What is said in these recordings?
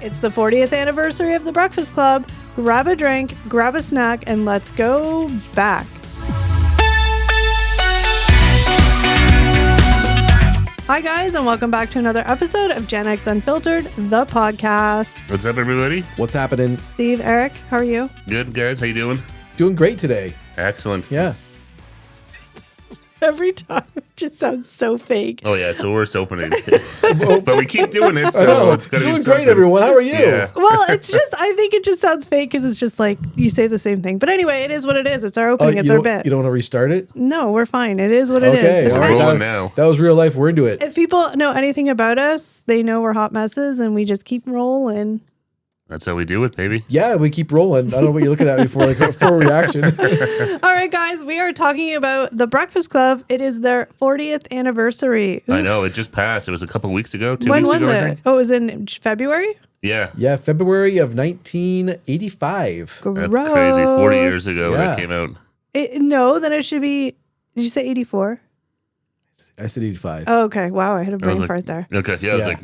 It's the 40th anniversary of the Breakfast Club. Grab a drink, grab a snack, and let's go back. Hi guys, and welcome back to another episode of Gen X Unfiltered, the podcast. What's up, everybody? What's happening? Steve, Eric, how are you? Good, guys. How you doing? Doing great today. Excellent. Yeah. Every time it just sounds so fake. Oh, yeah. It's the worst opening. But we keep doing it, so it's going to be Doing something. great, everyone. How are you? Yeah. Well, it's just, I think it just sounds fake because it's just like you say the same thing. But anyway, it is what it is. It's our opening. It's our bit. You don't want to restart it? No, we're fine. It is what it is. Okay. All We're right. rolling now. That was real life. We're into it. If people know anything about us, they know we're hot messes and we just keep rolling. That's how we do it, baby. Yeah, we keep rolling. I don't know what you're looking at me for, like for a reaction. All right, guys, we are talking about the Breakfast Club. It is their 40th anniversary. I know. It just passed. It was a couple weeks ago, two When weeks was ago, I it? think. Oh, it was in February? Yeah. Yeah, February of 1985. Gross. That's crazy. 40 years ago Yeah. that came out. No, then it should be, did you say 84? I said 85. Oh, okay. Wow, I had a I was brain like- fart there. Okay. Yeah, I was Yeah. like,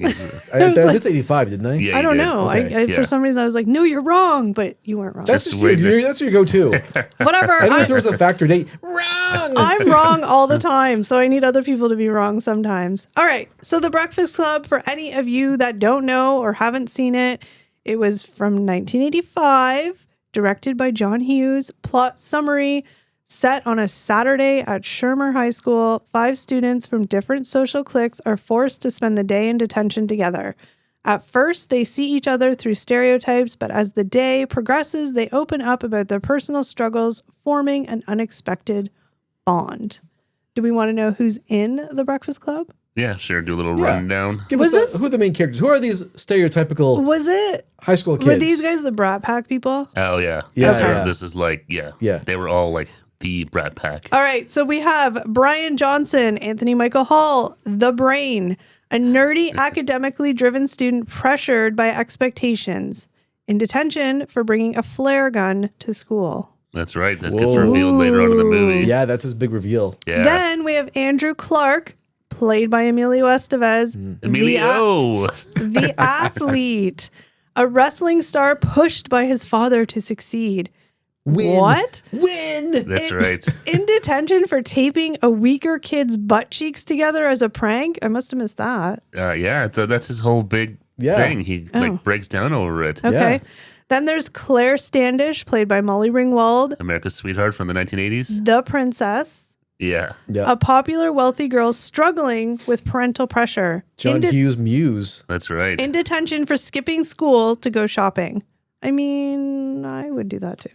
I like- did say 85, didn't I? yeah, I you don't did. know. Okay. For some reason, I was like, no, you're wrong, but you weren't wrong. That's Just just your, wait. that's your go-to. Whatever. And if I, there was a factor date, wrong. I'm wrong all the time, so I need other people to be wrong sometimes. All right. So The Breakfast Club, for any of you that don't know or haven't seen it, it was from 1985, directed by John Hughes. Plot summary: set on a Saturday at Shermer High School, 5 students from different social cliques are forced to spend the day in detention together. At first, they see each other through stereotypes, but as the day progresses, they open up about their personal struggles, forming an unexpected bond. Do we want to know who's in the Breakfast Club? Yeah, sure. Do a little Yeah. rundown. Give Was us this- who are the main characters? Who are these stereotypical Was it? high school kids? Were these guys the Brat Pack people? Oh, yeah. Yeah, This- yeah. This is like, Yeah. They were all like the Brat Pack. All right, so we have Brian Johnson, Anthony Michael Hall, the Brain, a nerdy, academically driven student pressured by expectations, in detention for bringing a flare gun to school. That's right. That gets Whoa. revealed later on in the movie. Yeah, that's his big reveal. Yeah. Then we have Andrew Clark, played by Emilio Estevez, Emilio. the athlete, a wrestling star pushed by his father to succeed. Win. What? Win. That's right. In detention for taping a weaker kid's butt cheeks together as a prank? I must have missed that. Yeah. That's his whole big Yeah. thing. He Oh. like breaks down over it. Okay. Yeah. Then there's Claire Standish, played by Molly Ringwald, America's Sweetheart from the 1980s. the princess, Yeah. Yeah. a popular wealthy girl struggling with parental pressure. John in, Hughes Muse. That's right. in detention for skipping school to go shopping. I mean, I would do that too.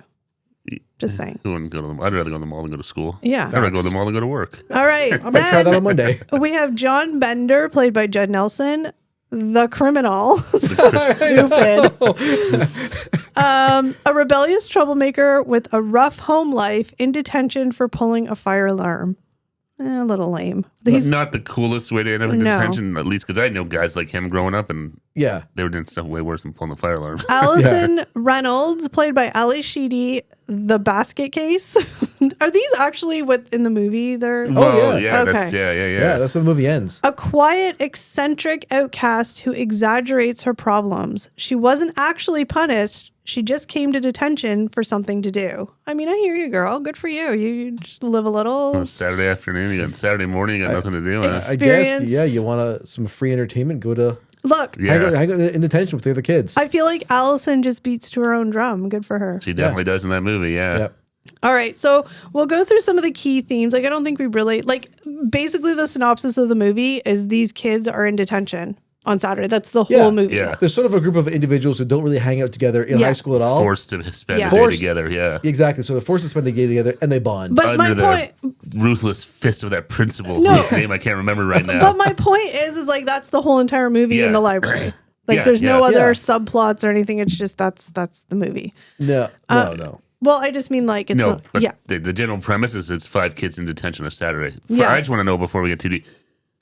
Just saying. Who wouldn't go to the mall? I'd rather go to the mall than go to school. Yeah. I'd rather go to the mall than go to work. All right. I might try that on Monday. We have John Bender, played by Judd Nelson, the criminal. Stupid. A rebellious troublemaker with a rough home life in detention for pulling a fire alarm. A little lame. He's, Not the coolest way to end up in No. detention, at least because I know guys like him growing up and Yeah. they were doing stuff way worse than pulling the fire alarm. Allison Reynolds, played by Ali Sheedy, the basket case. Are these actually what in the movie they're... Well, yeah. Okay. That's, yeah. Yeah, that's how the movie ends. A quiet, eccentric outcast who exaggerates her problems. She wasn't actually punished. She just came to detention for something to do. I mean, I hear you, girl. Good for you. You just live a little. On a Saturday afternoon, you got Saturday morning, you got nothing to do. Huh? I guess, Experience. yeah, you want some free entertainment, go to Look, Yeah. hang out in detention with the other kids. I feel like Allison just beats to her own drum. Good for her. She definitely does in that movie, yeah. Yep. All right, so we'll go through some of the key themes. Like, I don't think we really basically the synopsis of the movie is these kids are in detention on Saturday. That's the Yeah. whole movie. Yeah. There's sort of a group of individuals who don't really hang out together in Yeah. high school at all. Forced to spend Yeah. a day Forced- together, yeah. Exactly. So they're forced to spend the day together and they bond. But my Under point, the ruthless fist of that principal, No. whose name I can't remember right now. but my point is like that's the whole entire movie in Yeah. the library. Like, Yeah, there's no yeah. other Yeah. subplots or anything. It's just that's the movie. no. Well, I just mean like it's No, not, but yeah. the general premise is it's 5 kids in detention on Saturday. Yeah. I just want to know before we get too deep.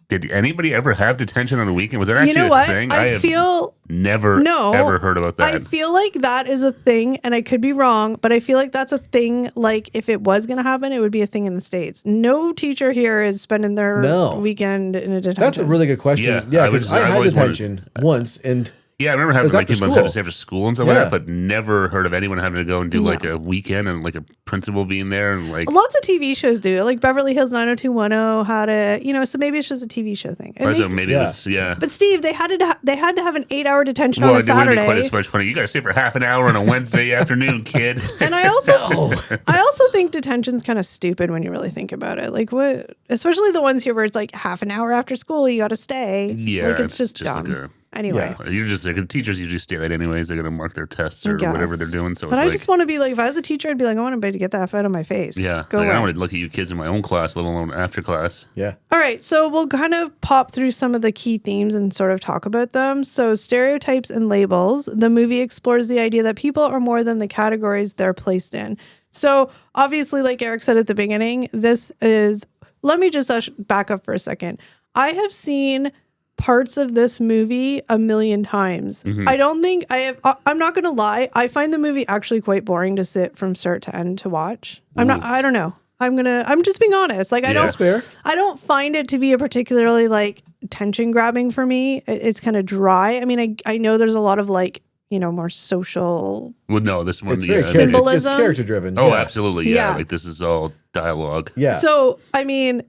Did anybody ever have detention on a weekend? Was that actually You know what? a thing? I have feel never no, ever heard about that. I feel like that is a thing, and I could be wrong, but I feel like that's a thing. Like if it was going to happen, it would be a thing in the States. No teacher here is spending their No. weekend in a detention. That's a really good question. Yeah, Yeah, I because was- I I've had always detention once, and Yeah, I remember having was like after people school. have to stay after school and stuff like Yeah. that, but never heard of anyone having to go and do like a weekend and like a principal being there and like. Lots of TV shows do. Like Beverly Hills 90210 had it, so maybe it's just a TV show thing. Maybe it was, yeah. But Steve, they had to have an 8-hour detention Well, on a it wouldn't be quite Saturday. as much funny. You got to stay for half an hour on a Wednesday afternoon, kid. And I also think detention's kind of stupid when you really think about it. Like what, especially the ones here where it's like half an hour after school you got to stay. Yeah, like it's just dumb. like Anyway. you're just like the teachers usually stay late anyways. They're gonna mark their tests or Yes. whatever they're doing. So But it's I like, just want to be like, if I was a teacher, I'd be like, I want to get the F out of my face. yeah, Go like, I away. don't want to look at you kids in my own class, let alone after class. Yeah. All right, so we'll kind of pop through some of the key themes and sort of talk about them. So, stereotypes and labels. The movie explores the idea that people are more than the categories they're placed in. So, obviously, like Eric said at the beginning, this is. Let me just back up for a second. I have seen parts of this movie a million times. Mhm. I don't think I have. I'm not going to lie. I find the movie actually quite boring to sit from start to end to watch. I don't know. I'm just being honest. Like I Yeah. don't. That's fair. I don't find it to be a particularly like tension grabbing for me. It's kind of dry. I mean, I know there's a lot of like, more social. Well, no, this one, It's very yeah, Symbolism. it's character driven. oh, absolutely, yeah. Yeah. Like this is all dialogue. Yeah. So, I mean,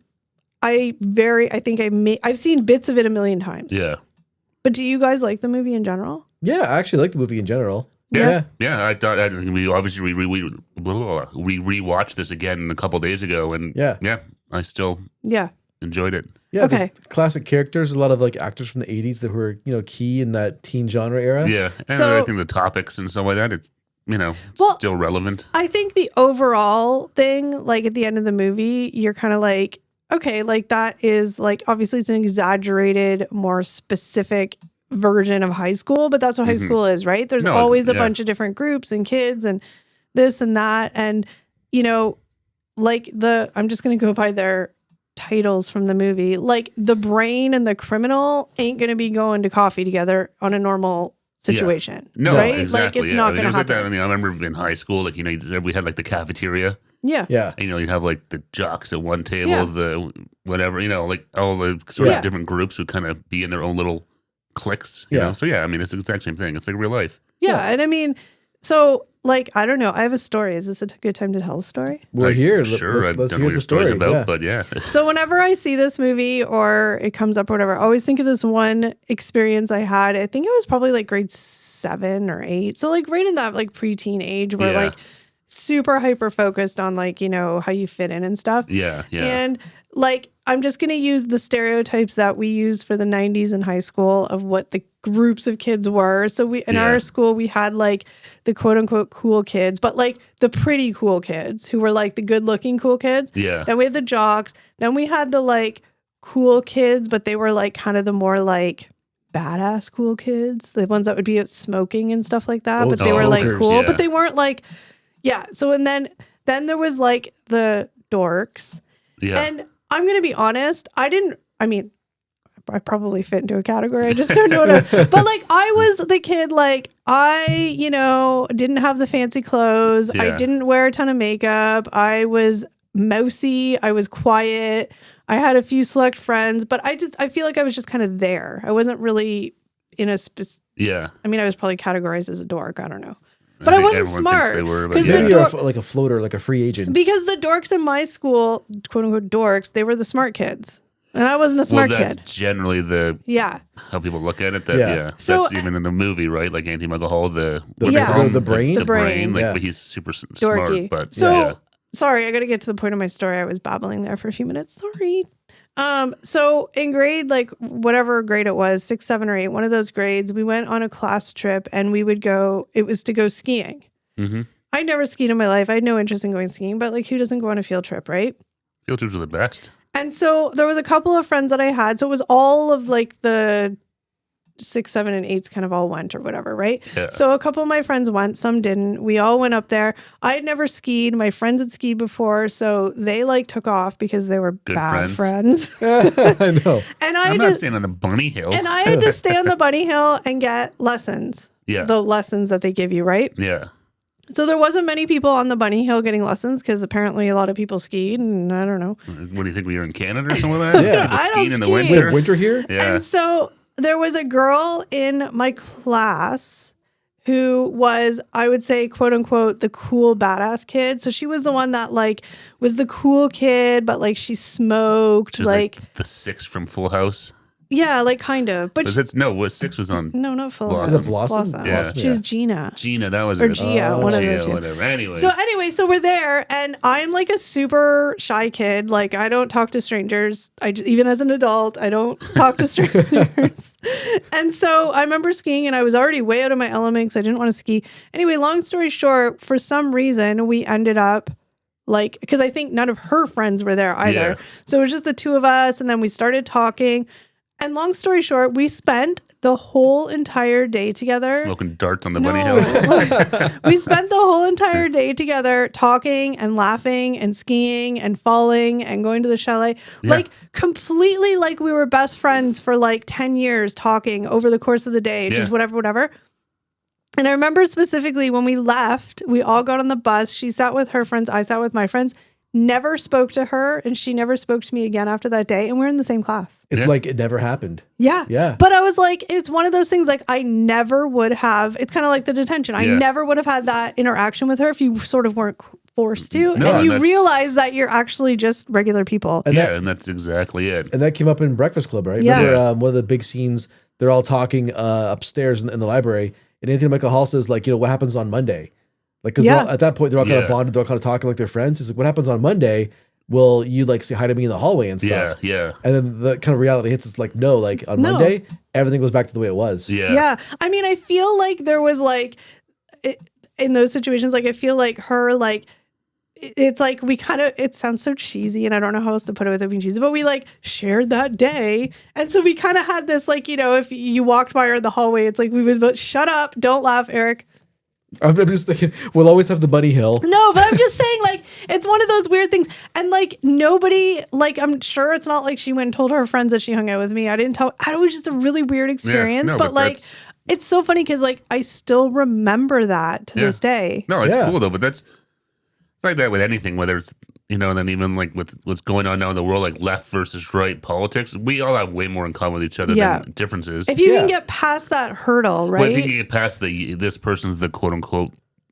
I've seen bits of it a million times. Yeah. But do you guys like the movie in general? Yeah, I actually like the movie in general. Yeah, yeah. I thought we obviously rewatched this again a couple days ago, and Yeah. I still Yeah. enjoyed it. Yeah, Okay. there's classic characters, a lot of like actors from the 80s that were, key in that teen genre era. Yeah, and So- I think the topics and stuff like that, it's Well, still relevant. I think the overall thing, like at the end of the movie, you're kind of like, okay, like that is like, obviously it's an exaggerated, more specific version of high school, but that's what high Mhm. school is, right? There's No, always a yeah. bunch of different groups and kids and this and that. And, like I'm just going to go by their titles from the movie. Like the brain and the criminal ain't going to be going to coffee together on a normal situation. No, right? exactly. Like it's yeah. not I mean, going it to was like that. I happen. mean, I remember in high school, like we had like the cafeteria. Yeah. Yeah. And, you'd have like the jocks at one table, Yeah. the whatever, like all the sort Yeah. of different groups would kind of be in their own little cliques. You Yeah. know? So yeah, I mean, it's the exact same thing. It's like real life. Yeah. And I mean, so like, I don't know. I have a story. Is this a good time to tell a story? We're Like, here. Sure, I Let's don't know hear what the your story's story. about, Yeah. but yeah. So whenever I see this movie or it comes up or whatever, I always think of this one experience I had. I think it was probably like grade 7 or 8. So like right in that like preteen age where Yeah. like super hyper focused on like, how you fit in and stuff. Yeah, yeah. And like, I'm just going to use the stereotypes that we use for the 90s in high school of what the groups of kids were. So in Yeah. our school, we had like the quote unquote cool kids, but like the pretty cool kids who were like the good looking cool kids. Yeah. Then we had the jocks. Then we had the like cool kids, but they were like kind of the more like badass cool kids, the ones that would be out smoking and stuff like that. Oh, But the they were like smokers. cool, Yeah. but they weren't like, yeah. So and then there was like the dorks. Yeah. And I'm going to be honest, I probably fit into a category. I just don't know what but like I was the kid, like I, didn't have the fancy clothes. I Yeah. didn't wear a ton of makeup. I was mousy. I was quiet. I had a few select friends, but I feel like I was just kind of there. I wasn't really in a yeah. I was probably categorized as a dork. I don't know. But I think wasn't everyone smart, thinks they were, but 'cause yeah. the Maybe you're dork- like a floater, like a free agent. Because the dorks in my school, quote unquote dorks, they were the smart kids. And I wasn't a smart well, that's kid. generally Yeah. how people look at it. That Yeah. yeah, So- that's even in the movie, right? Like Anthony Michael Hall, The- what do they Yeah. call him? the brain? the The brain. brain, Like, yeah. but he's super smart. Dorky. But So yeah, sorry, I got to get to the point of my story. I was babbling there for a few minutes. Sorry. So in grade, like whatever grade it was, 6, 7, or 8, one of those grades, we went on a class trip and we would go. It was to go skiing. mm-hmm. I never skied in my life. I had no interest in going skiing, but like, who doesn't go on a field trip, right? Field trips are the best. And so there was a couple of friends that I had. So it was all of like the 6, 7, and 8s kind of all went or whatever, right? Yeah. So a couple of my friends went, some didn't. We all went up there. I had never skied. My friends had skied before, so they like took off because they were Good bad friends. I know. And I'm not staying on the bunny hill. and I had to stay on the bunny hill and get lessons. yeah. The lessons that they give you, right? yeah. So there wasn't many people on the bunny hill getting lessons because apparently a lot of people skied, and I don't know. What do you think? We were in Canada or something like that? Yeah. People I don't skiing in the ski. We winter. have winter here? Yeah. And so there was a girl in my class who was, I would say, quote unquote, the cool badass kid. So she was the one that like was the cool kid, but like she smoked. She was like the Six from Full House. Yeah, like kind of. But Six was on. no, not Full Blossom. Is it Blossom? Yeah. Blossom, She was Gina. Gina, that was Or it. Gia, one of the two. Whatever. Anyways. So we're there, and I'm like a super shy kid. Like I don't talk to strangers. Even as an adult, I don't talk to strangers. And so I remember skiing, and I was already way out of my element because I didn't want to ski. Anyway, long story short, for some reason, we ended up like, because I think none of her friends were there either. Yeah. So it was just the two of us, and then we started talking. And long story short, we spent the whole entire day together. Smoking darts on the bunny No. hill. We spent the whole entire day together talking and laughing and skiing and falling and going to the chalet. Yeah. Like completely like we were best friends for like 10 years talking over the course of the day, just Yeah. whatever. And I remember specifically when we left, we all got on the bus. She sat with her friends. I sat with my friends. Never spoke to her, and she never spoke to me again after that day. And we're in the same class. It's Yeah. like it never happened. Yeah. Yeah. But I was like, it's one of those things like I never would have, it's kind of like the detention. I Yeah. never would have had that interaction with her if you sort of weren't forced to. No, and you that's- realize that you're actually just regular people. And And that's exactly it. And that came up in Breakfast Club, right? Yeah. Remember one of the big scenes, they're all talking upstairs in the library, and Anthony Michael Hall says, like, what happens on Monday? Like, because Yeah. at that point, they're all kind of Yeah. bonded, they're all kind of talking like they're friends. He's like, what happens on Monday? Will you, like, say hi to me in the hallway and stuff? Yeah. And then the kind of reality hits us like, no, like, on No. Monday, everything goes back to the way it was. Yeah. Yeah. I mean, I feel like there was like, in those situations, like, I feel like her, like, it's like we kind of, it sounds so cheesy and I don't know how else to put it without being cheesy, but we like shared that day. And so we kind of had this, like, if you walked by her in the hallway, it's like we would shut up, don't laugh, Eric. I'm just thinking, we'll always have the bunny hill. No, but I'm just saying, like, it's one of those weird things. And, like, nobody, like, I'm sure it's not like she went and told her friends that she hung out with me. I didn't tell, it was just a really weird experience. no, but, but like, that's- it's so funny because, like, I still remember that to Yeah. this day. No, it's Yeah. cool though, but it's like that with anything, whether it's, then even like with what's going on now in the world, like left versus right politics, we all have way more in common with each other Yeah. than differences. If you Yeah. can get past that hurdle, right? Well, I think you get past this person's the quote unquote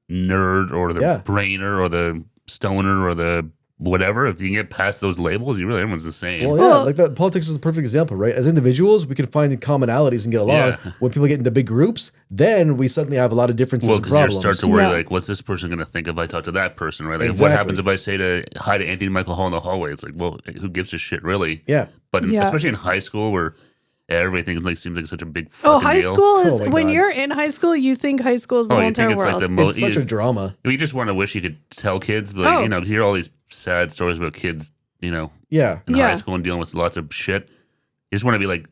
nerd or the Yeah. brainer or the stoner or the whatever. If you can get past those labels, everyone's the same. Well, yeah, Well- like that. Politics is the perfect example, right? As individuals, we can find commonalities and get along. Yeah. When people get into big groups, then we suddenly have a lot of differences Well, and because you problems. start to worry, Yeah. like, what's this person going to think if I talk to that person, right? Like, Exactly. what happens if I say hi to Anthony Michael Hall in the hallway? It's like, well, who gives a shit, really? Yeah. But Yeah. especially in high school where everything like seems like such a big fucking Oh, high deal. school is, Oh my when God. you're in high school, you think high school is the Oh, whole you entire think it's world. like the It's most. such a drama. You just want to wish you could tell kids, but like, Oh. you hear all these sad stories about kids, Yeah. in Yeah. high school and dealing with lots of shit. You just want to be like,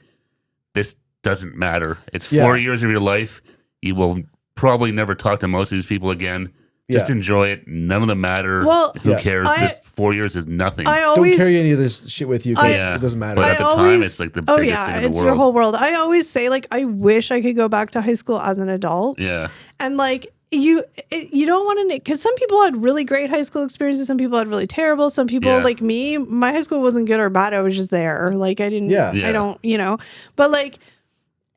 this doesn't matter. It's Yeah. 4 years of your life. You will probably never talk to most of these people again. Just Yeah. enjoy it. None of them matter. Well, Who Yeah. cares? I- This 4 years is nothing. I Don't always carry any of this shit with you because Yeah. it doesn't matter. But I at the always- time, it's like the oh biggest yeah, thing in the it's world. your whole world. I always say, like, I wish I could go back to high school as an adult. Yeah. And like you don't want to, because some people had really great high school experiences, some people had really terrible, some people Yeah. like me, my high school wasn't good or bad, I was just there. Like I didn't, Yeah. Yeah. I don't, but like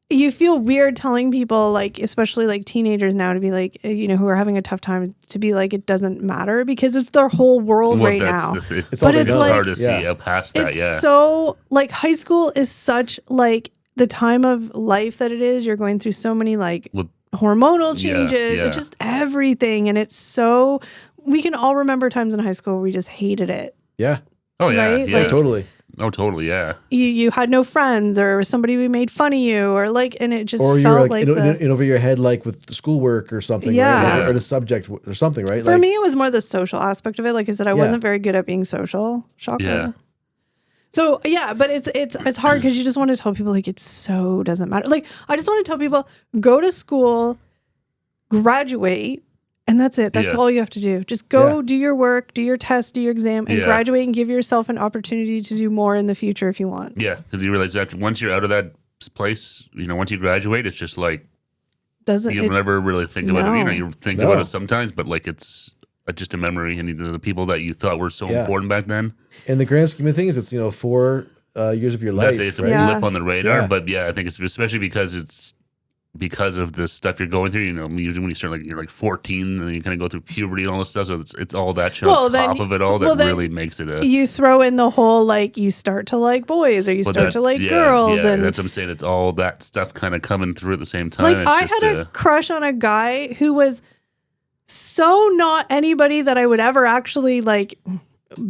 you feel weird telling people, like, especially like teenagers now, to be like, who are having a tough time, to be like, it doesn't matter because it's their whole world Well, right now. It's all But they it's know. like- hard to see Yeah. past that. It's Yeah. so like high school is such like the time of life that it is. You're going through so many like Well, hormonal yeah, changes, yeah. and just everything. And it's so, we can all remember times in high school where we just hated it. Yeah. Oh yeah. right? Yeah. Like- Totally. Oh, totally. Yeah. You had no friends, or somebody made fun of you, or like, and it just Or you felt were like like in over your head, like with the schoolwork or something, Yeah. right? Or the subject or something, right? for like, me, it was more the social aspect of it. Like I said, I Yeah. wasn't very good at being social. Shocker. Yeah. So yeah, but it's hard because you just want to tell people like it so doesn't matter. Like I just want to tell people, go to school, graduate, and that's it. That's Yeah. all you have to do. Just go Yeah. do your work, do your test, do your exam, and Yeah. graduate, and give yourself an opportunity to do more in the future if you want. Yeah. Because you realize that once you're out of that place, once you graduate, it's just like Doesn't you'll it? never really think about it. No. You think No. about it sometimes, but like it's just a memory. And the people that you thought were so Yeah. important back then. in the grand scheme of things, it's 4 years of your life. That's it. It's a right? Yeah. blip on the radar. Yeah. But yeah, I think it's especially because of the stuff you're going through. You know, usually when you start you're like 14, and then you kind of go through puberty and all this stuff. So it's all that shit Well, on then top of it all well, that then really makes it a. You throw in the whole like you start to like boys or you start to like girls, Yeah, and that's what I'm saying. It's all that stuff kind of coming through at the same time. like It's I just had a crush on a guy who was so not anybody that I would ever actually like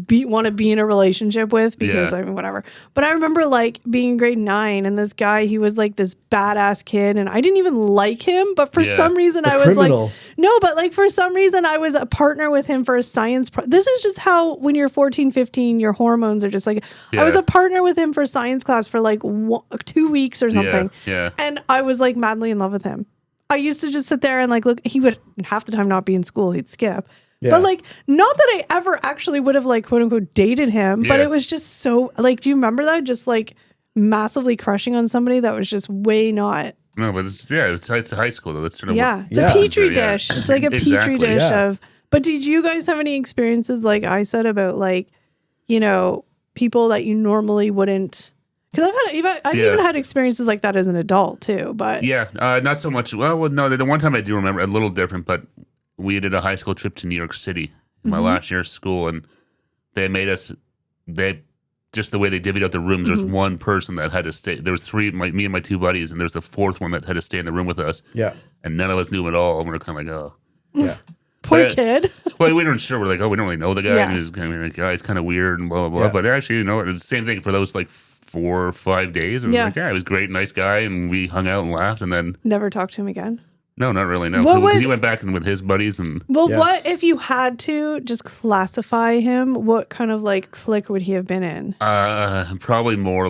want to be in a relationship with because Yeah. I mean whatever. But I remember like being in grade 9 and this guy, he was like this badass kid and I didn't even like him, but for Yeah. some reason The I was criminal. like no, but like for some reason I was a partner with him for a science this is just how when you're 14, 15 your hormones are just like I was Yeah. a partner with him for science class for like 2 weeks or something. Yeah. And I was like madly in love with him. I used to just sit there and like look. He would half the time not be in school. He'd skip. Yeah. But like, not that I ever actually would have like quote unquote dated him. But Yeah. it was just so like. Do you remember that? Just like massively crushing on somebody that was just way not. No, but it's high school though. That's sort of Yeah, it's Yeah. a petri Yeah. dish. It's like a petri Exactly. dish Yeah. of. But did you guys have any experiences like I said about like, you know, people that you normally wouldn't? Because I've Yeah. even had experiences like that as an adult too. But Yeah, not so much. Well, no, the one time I do remember a little different, but we did a high school trip to New York City in my last year of school, and they made us. They just the way they divvied out the rooms. There was one person that had to stay. There was three, me and my two buddies, and there's the fourth one that had to stay in the room with us, Yeah. and none of us knew him at all. And we were kind of like, oh. Yeah. poor But- kid. Well, we weren't sure. We're like, oh, we don't really know the guy. Yeah. And he was kind of like, he's kind of weird and blah blah blah. Yeah. But actually, you know, it was the same thing for those like 4 or 5 days. It was Yeah. like, yeah, he was great, nice guy, and we hung out and laughed. And then, Never talk to him again. no, not really, no, What because would- he went back and with his buddies, and Well, Yeah. what if you had to just classify him? What kind of like clique would he have been in? probably more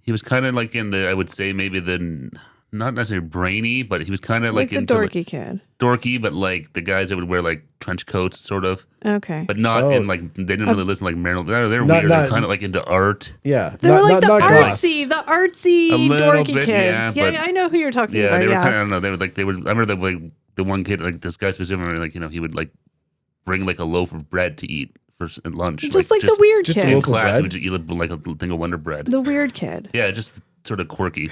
he was kind of like in the, I would say maybe the. Not necessarily brainy, but he was kind of Like like the into dorky kid. dorky, but like the guys that would wear like trench coats, sort of, Okay. but not Oh. in like they didn't really listen to, like Marilyn. They're Not- weird. not- They're kind of like into art. Yeah. They were like the goths. artsy A little dorky bit, kids. yeah, Yeah, but- I know who you're talking Yeah, about. they were Yeah. kind of, I don't know. They were like I remember that like the one kid, like this guy specifically, like, you know, he would like bring like a loaf of bread to eat for at lunch, Just like the weird just a kid. in loaf of class. He bread? would just eat like a thing of Wonder Bread. The weird kid. Yeah, just sort of quirky.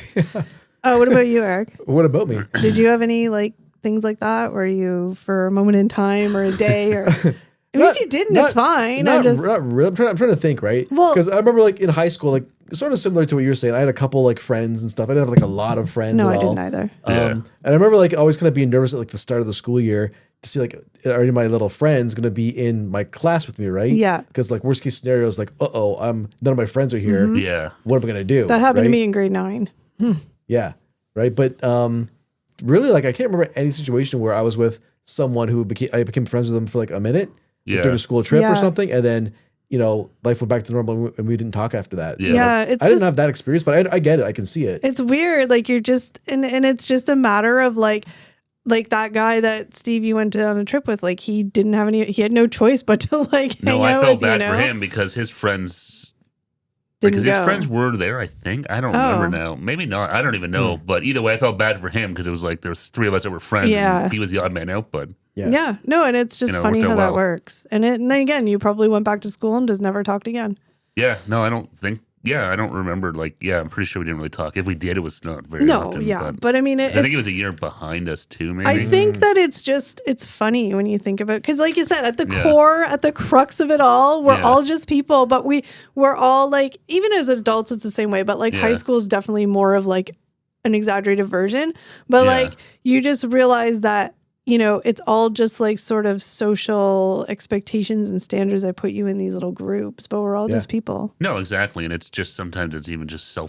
Oh, what about you, Eric? What about me? Did you have any like things like that where you, for a moment in time or a day, or I mean, Not- if you didn't, not- it's fine. Not, I'm just not really. I'm trying to think, right? Well- Because I remember, like in high school, like sort of similar to what you were saying. I had a couple like friends and stuff. I didn't have like a lot of friends. no, at I all. didn't either. Yeah. And I remember like always kind of being nervous at like the start of the school year to see like are any of my little friends going to be in my class with me, right? Yeah. Because like worst case scenario is like, none of my friends are here. Yeah. What am I going to do? Mm-hmm. That happened to right? me in grade 9. Yeah. Right. But really, like I can't remember any situation where I was with someone who I became friends with them for like a minute Yeah. during a school trip Yeah. or something, and then life went back to normal and we didn't talk after that. Yeah. So Yeah, it's I didn't just- have that experience, but I get it. I can see it. It's weird. Like you're just, and it's just a matter of like that guy that Steve you went on a trip with. Like he had no choice but to like No, hang I out felt with, bad you for know? him because his friends. Didn't Because his go. friends were there, I think. I don't Oh. remember now. Maybe not. I don't even know. But either way, I felt bad for him because it was like there was 3 of us that were friends. Yeah. And he was the odd man out. But Yeah. Yeah, no, and it's just You know, it funny worked how out that well. works. And then again, you probably went back to school and just never talked again. yeah, no, I don't think. Yeah, I don't remember. Like, yeah, I'm pretty sure we didn't really talk. If we did, it was not very No, often. yeah, But, but I mean, 'cause I think it was a year behind us too. Maybe. I think that it's funny when you think about, because like you said, at the Yeah. core, at the crux of it all, we're Yeah. all just people, but we're all like, even as adults, it's the same way, but like high Yeah. school is definitely more of like an exaggerated version. But Yeah. like you just realize that, it's all just like sort of social expectations and standards that put you in these little groups, but we're all Yeah. just people. No, exactly. And it's just sometimes it's even just Oh,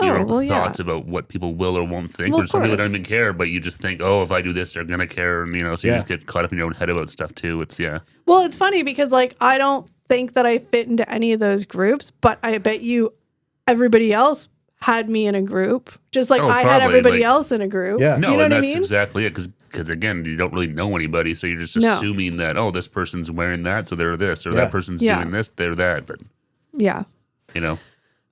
your well, yeah. thoughts about what people will or won't think. Well, Or of some people course. don't even care, but you just think, oh, if I do this, they're going to care. And, so you Yeah. just get caught up in your own head about stuff too. It's, yeah. Well, it's funny because like I don't think that I fit into any of those groups, but I bet you everybody else had me in a group, just like Oh, I had probably, everybody like- else in a group. Yeah. No, you know and what I that's mean? exactly it. Because again, you don't really know anybody, so you're just No. assuming that this person's wearing that, so they're this, or Yeah. that person's Yeah. doing this, they're that. But Yeah.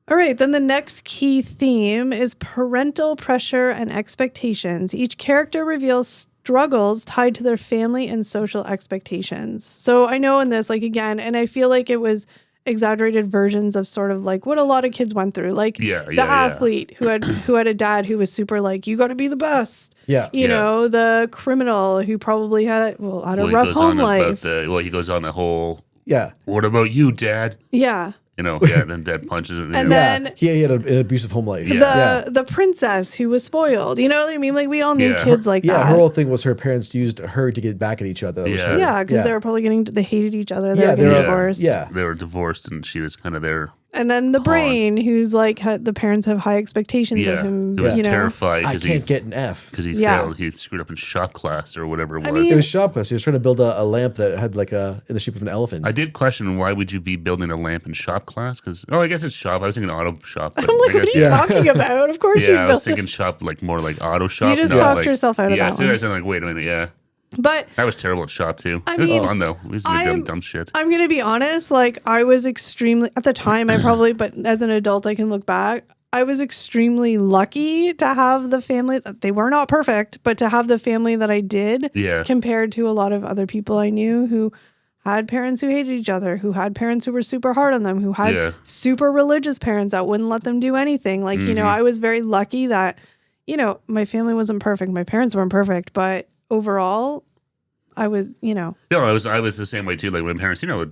All right, then the next key theme is parental pressure and expectations. Each character reveals struggles tied to their family and social expectations. So I know in this, like again, and I feel like it was exaggerated versions of sort of like what a lot of kids went through. Like Yeah, the yeah, yeah. athlete who had a dad who was super like, you got to be the best. Yeah. You know, the criminal who probably had a Well, he rough goes home on life. he goes on the whole, Yeah. what about you, Dad? Yeah. You know, yeah, and then Dad punches him. And Yeah. then He had an abusive home life. Yeah. the princess who was spoiled. You know what I mean? Like we all knew Yeah. kids like Yeah, that. her whole thing was her parents used her to get back at each other. That was Yeah. her- Yeah, because they were probably they hated each other. They Yeah, were they getting were- divorced. yeah. They were divorced, and she was kind of there. And then the Pawn. brain, who's like, the parents have high expectations Yeah, of him. he was You know, terrified I because can't get an F. he Yeah. failed. He screwed up in shop class or whatever it was. I mean- It was shop class. He was trying to build a lamp that had like in the shape of an elephant. I did question why would you be building a lamp in shop class? Because I guess it's shop. I was thinking auto shop. But I'm like, I what guess, are you yeah. talking about? Of course you yeah, I was built thinking shop like more like auto shop. just not talked like, yourself out of yeah, that so I one. was like, wait a minute, yeah. But I was terrible at shop too. I It was mean, fun though. We used to do I'm- dumb shit. I'm going to be honest, like I was extremely, at the time I probably, but as an adult I can look back, I was extremely lucky to have the family, they were not perfect, but to have the family that I did Yeah. compared to a lot of other people I knew who had parents who hated each other, who had parents who were super hard on them, who had Yeah. super religious parents that wouldn't let them do anything. Like, you know, Mhm. I was very lucky that, you know, my family wasn't perfect. My parents weren't perfect, but overall, I was, you know. No, I was the same way too. Like my parents, you know,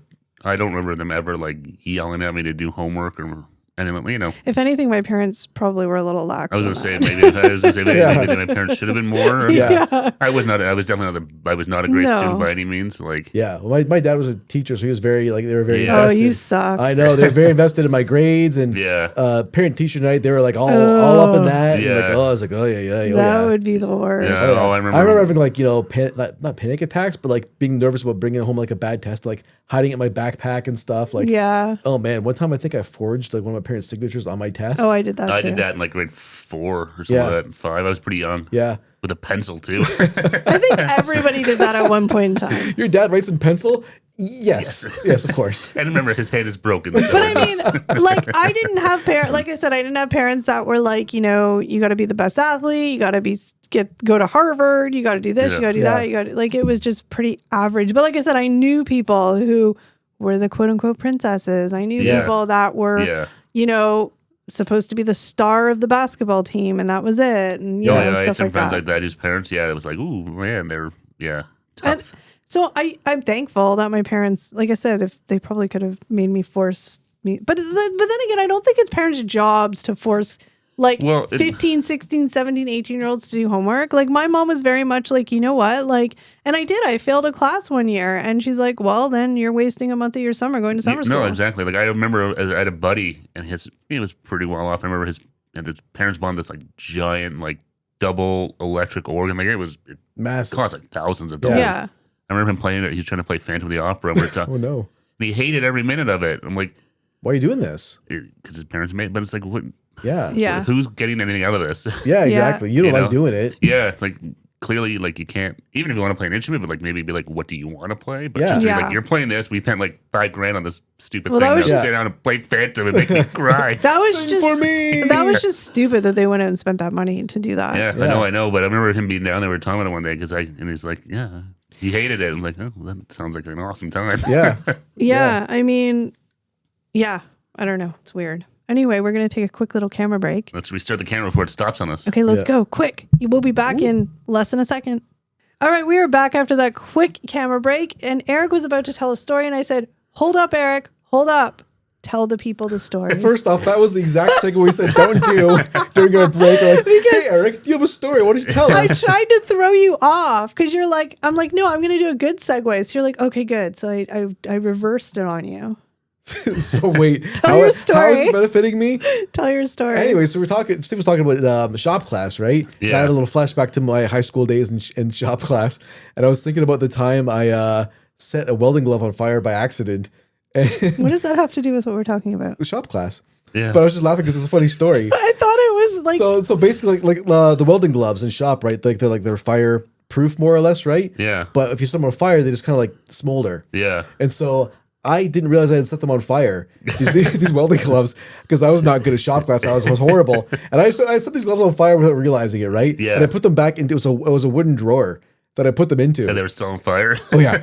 I don't remember them ever like yelling at me to do homework or anything. You know, If anything, my parents probably were a little lax. I was on gonna say that. maybe Yeah. maybe my parents should have been more. Or, Yeah. I was not. I was definitely not. I was not a great No. student by any means. Like Yeah. Well, my dad was a teacher, so he was very like they were very Yeah. Oh, invested. you suck. I know they were very invested in my grades and yeah, parent teacher night. They were like all up in that. And Yeah. like, oh, I was like, oh yeah. that yeah. would be the worst. Yeah. Oh, yeah. Oh, I remember- I remember having like not panic attacks, but like being nervous about bringing home like a bad test, like hiding it in my backpack and stuff. Like, Yeah. oh man, one time I think I forged like one of my parents' signatures on my test. Oh, I did that I too. did that in like grade 4 or something Yeah. like that. 5. I was pretty young. Yeah, With a pencil too. I think everybody did that at one point in time. your dad writes in pencil. Yes, yes, of course. and remember, his head is broken. So But I mean, like, I didn't have parents. Like I said, I didn't have parents that were like, you know, you got to be the best athlete. You got to go to Harvard. You got to do this. Yeah. You got to do Yeah. that. You got to, like, it was just pretty average. But like I said, I knew people who were the quote unquote princesses. I knew Yeah. people that were, yeah. you know, supposed to be the star of the basketball team, and that was it. And you Oh know, yeah, I had stuff some like friends that. like that whose parents, yeah, it was like, ooh man, they're And tough. so I'm thankful that my parents, like I said, if they probably could have made me force me, but then again, I don't think it's parents' jobs to force like Well, 15, 16, 17, 18-year-olds to do homework. Like my mom was very much like, you know what? Like, and I failed a class one year, and she's like, well, then you're wasting a month of your summer going to summer school. No, exactly. Like I remember, I had a buddy, and he was pretty well off. I remember his parents bought this like giant like double electric organ. Like it Massive. cost like thousands of dollars. Yeah. I remember him playing it. He was trying to play Phantom of the Opera. And, Oh no, and he hated every minute of it. I'm like, why are you doing this? because his parents made. But it's like, what? Yeah, Yeah. Who's getting anything out of this? yeah, exactly. You don't You like know? doing it. Yeah, it's like clearly like you can't, even if you want to play an instrument, but like maybe be like, what do you want to play? But Yeah. just to be Yeah. like, you're playing this. We spent like $5,000 on this stupid Well, thing. that was Now just- sit down and play Phantom and make me cry. That was Sing just for me. That was just stupid that they went out and spent that money to do that. Yeah, Yeah. I know. But I remember him being down there. We were talking about it one day and he's like, yeah, he hated it. I'm like, oh, well, that sounds like an awesome time. Yeah, Yeah, I mean, yeah, I don't know. It's weird. Anyway, we're going to take a quick little camera break. Let's restart the camera before it stops on us. Okay, let's Yeah. go. Quick. We'll be back in less than a second. All right, we are back after that quick camera break. And Eric was about to tell a story. And I said, hold up, Eric. Hold up. Tell the people the story. First off, that was the exact segue we said don't do during our break. We're like, hey, Eric, do you have a story? Why don't you tell I us? tried to throw you off because you're like, I'm like, no, I'm going to do a good segue. So you're like, okay, good. So I reversed it on you. So wait, Tell your how is story. it benefiting me? Tell your story. Anyway, so Steve was talking about shop class, right? And I Yeah. had a little flashback to my high school days in shop class. And I was thinking about the time I set a welding glove on fire by accident. And What does that have to do with what we're talking about? the shop class. Yeah. But I was just laughing because it's a funny story. I thought it was like, So basically, the welding gloves in shop, right? They're fireproof more or less, right? Yeah. But if you set them on fire, they just kind of like smolder. Yeah. And so I didn't realize I had set them on fire, these welding gloves, because I was not good at shop class. I was horrible. And I set these gloves on fire without realizing it, right? Yeah. And I put them back into it was a wooden drawer. that I put them into. And they were still on fire. Oh yeah,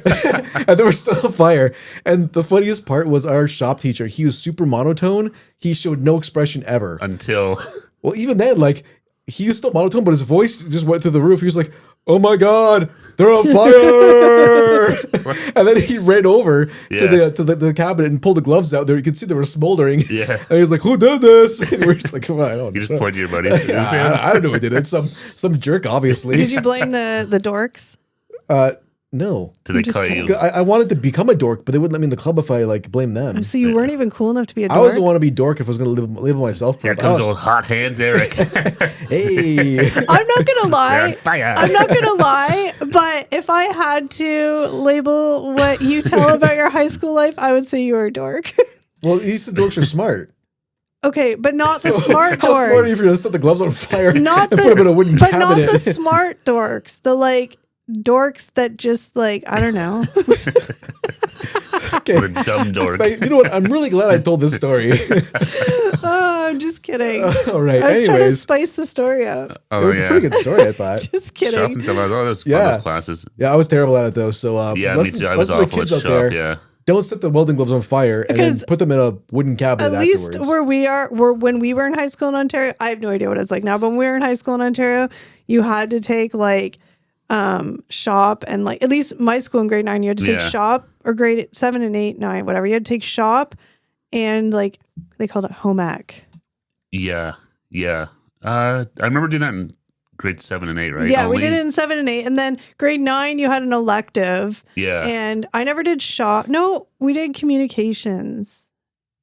and they were still on fire. And the funniest part was our shop teacher. He was super monotone. He showed no expression ever. Until Well, even then, like he was still monotone, but his voice just went through the roof. He was like, "Oh my god, they're on fire!" And then he ran over to the cabinet and pulled the gloves out. There, you could see they were smoldering. Yeah. And he was like, "Who did this?" And we're just like, "Come on, I don't you know." just point to your buddies. I don't know who did it. Some jerk, obviously. Did you blame the dorks? No. Did they I'm just call kidding. you? I wanted to become a dork, but they wouldn't let me in the club if I like blame them. So you weren't even cool enough to be a dork? I always want to be dork if I was going to label myself. Here comes old hot hands, Eric. Hey. I'm not gonna They're on lie. fire. I'm not gonna lie, but if I had to label what you tell about your high school life, I would say you were a dork. Well, these dorks are smart. Okay, but not the So smart how smart are dorks. you for to set the gloves on fire Not and the, put them in a wooden but not cabinet? the smart dorks. The like dorks that just like I don't know. Okay. What a dumb dork. You know what? I'm really glad I told this story. Oh, I'm just kidding. All right. I was trying to Anyways, spice the story up. it was a pretty good story, I thought. Just Shop kidding. and stuff. Oh, those fun, Yeah. those classes. Yeah, I was terrible at it though. So Yeah, me too. I was listen to the awful at kids out shop. there. Yeah. Don't set the welding gloves on fire and then Because put them in a wooden cabinet At least afterwards. where we are, when we were in high school in Ontario, I have no idea what it's like now, but when we were in high school in Ontario, you had to take like shop and like, at least my school in grade 9, you had to take Yeah. shop, or grade 7 and 8, 9, whatever. You had to take shop and like, they called it home ec. Yeah. Yeah. I remember doing that in grade 7 and 8, right? Yeah, we Only? did it in 7 and 8. And then grade 9, you had an elective. Yeah. And I never did shop. No, we did communications.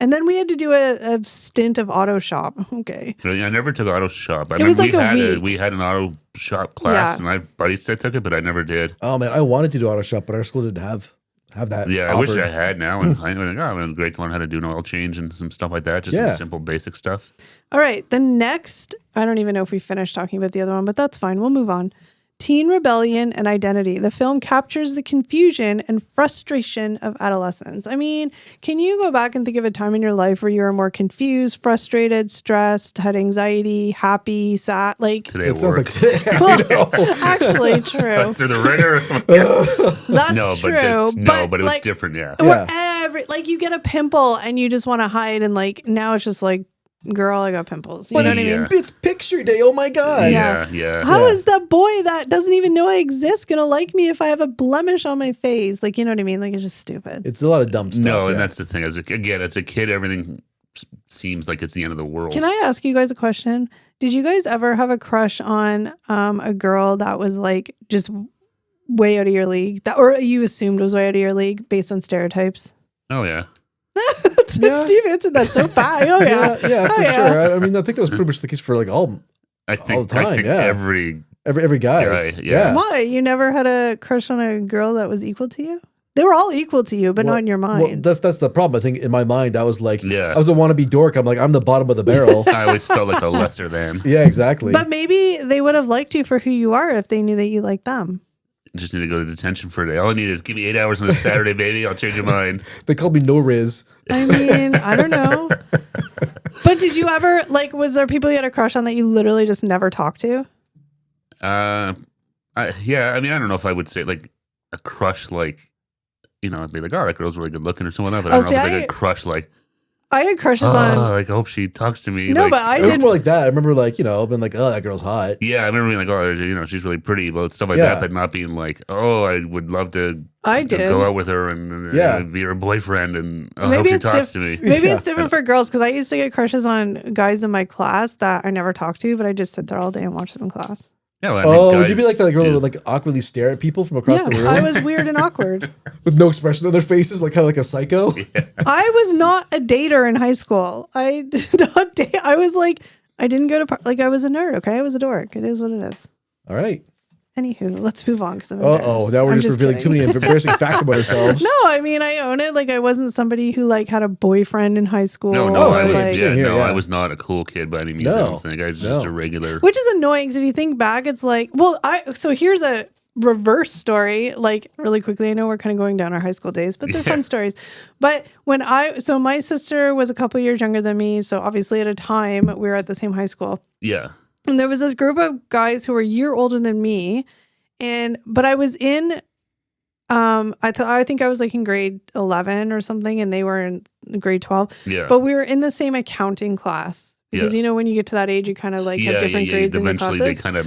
And then we had to do a stint of auto shop. Okay. Really, I never took auto shop. I It was remember like a week. we had an auto shop class, Yeah. and my buddies said took it, but I never did. Oh man, I wanted to do auto shop, but our school didn't have that. Yeah, I wish offered. I had now. And I went, oh, it was great to learn how to do an oil change and some stuff like that. Just Yeah. some simple, basic stuff. All right. The next, I don't even know if we finished talking about the other one, but that's fine. We'll move on. Teen rebellion and identity. The film captures the confusion and frustration of adolescence. I mean, can you go back and think of a time in your life where you were more confused, frustrated, stressed, had anxiety, happy, sad? Like, Today It at sounds work. like today. I know. actually true. Through the ringer. That's no, true. but it was like, different. Yeah. Where like you get a pimple and you just want to hide, and like now it's just like, girl, I got pimples. You know what I mean? Yeah. It's picture day. Oh my god. Yeah. Yeah. How Yeah. is that boy that doesn't even know I exist gonna like me if I have a blemish on my face? Like, you know what I mean? Like, it's just stupid. It's a lot of dumb stuff. No, yeah. and that's the thing. As a kid, everything seems like it's the end of the world. Can I ask you guys a question? Did you guys ever have a crush on a girl that was like just way out of your league, that or you assumed was way out of your league based on stereotypes? Oh yeah. Yeah. Steve answered that so fast. Oh yeah. yeah, for Oh, yeah. sure. I mean, I think that was pretty much the case for like all I think, the time, I think yeah. every guy. guy, yeah. Why? You never had a crush on a girl that was equal to you? They were all equal to you, but not in your mind. Well, that's the problem. I think in my mind, I was like, Yeah. I was a wannabe dork. I'm like, I'm the bottom of the barrel. I always felt like a lesser than. Yeah, exactly. But maybe they would have liked you for who you are if they knew that you liked them. Just need to go to detention for a day. All I need is give me 8 hours on a Saturday, baby. I'll change your mind. They called me No Riz. I mean, I don't know. But did you ever, like, was there people you had a crush on that you literally just never talked to? Yeah. I mean, I don't know if I would say like a crush, like, you know, I'd be like, oh, that girl's really good looking or something like that. But I Oh, don't know if see, it's like a crush, like, I had crushes oh, on. like I hope she talks to me. No, like, but I It was did. more like that. I remember like, I've been like, oh, that girl's hot. Yeah, I remember being like, oh, you know, she's really pretty, but stuff like Yeah. that, but not being like, oh, I would love to I did. go out with her and Yeah. be her boyfriend, and I Maybe hope she it's talks to me. Maybe Yeah. it's different for girls because I used to get crushes on guys in my class that I never talked to, but I just sit there all day and watch them in class. Yeah, well, I mean, Oh, would guys you be like that girl do. who would like awkwardly stare at people from across the room I was weird and awkward. with no expression on their faces, like kind of like a psycho? I was not a dater in high school. I did not date. I was like, I didn't go to like I was a nerd. Okay, I was a dork. It is what it is. All right. Anywho, let's move on because I'm Uh-oh. embarrassed. Now we're I'm just revealing too kidding. many embarrassing facts about ourselves. No, I mean I own it. Like I wasn't somebody who like had a boyfriend in high school. No, Oh, I or, was, like, same here, yeah. I was not a cool kid by any means. I No, don't think I was no. just a regular. which is annoying because if you think back, it's like, well, so here's a reverse story. Like really quickly, I know we're kind of going down our high school days, but they're fun stories. But so my sister was a couple years younger than me, so obviously at a time we were at the same high school, Yeah, and there was this group of guys who were a year older than me. but I was in I think I was like in grade 11 or something, and they were in grade 12. Yeah. But we were in the same accounting class because when you get to that age, you kind of like have different grades in your Eventually, classes. they kind of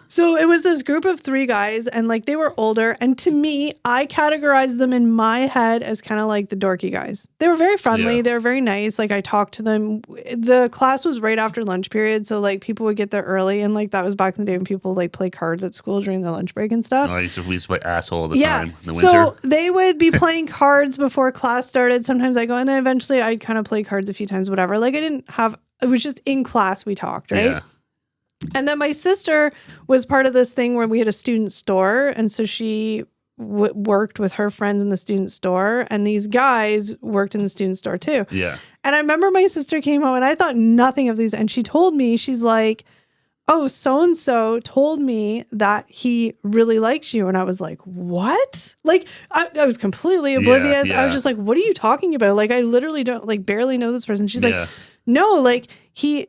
So it was this group of 3 guys, and like they were older, and to me, I categorized them in my head as kind of like the dorky guys. They were very friendly. Yeah. They were very nice. Like I talked to them. The class was right after lunch period, so like people would get there early, and like that was back in the day when people like play cards at school during their lunch break and stuff. we used to play asshole all the time in the winter. So they would be playing cards before class started. Sometimes I go, and then eventually I'd kind of play cards a few times, whatever. Like it was just in class we talked, right? Yeah. And then my sister was part of this thing where we had a student store. And so she worked with her friends in the student store. And these guys worked in the student store too. Yeah. And I remember my sister came home and I thought nothing of these. And she told me, she's like, oh, so-and-so told me that he really likes you. And I was like, what? Like, I was completely oblivious. I was just like, what are you talking about? Like, I literally don't, like, barely know this person. She's like, no, like, he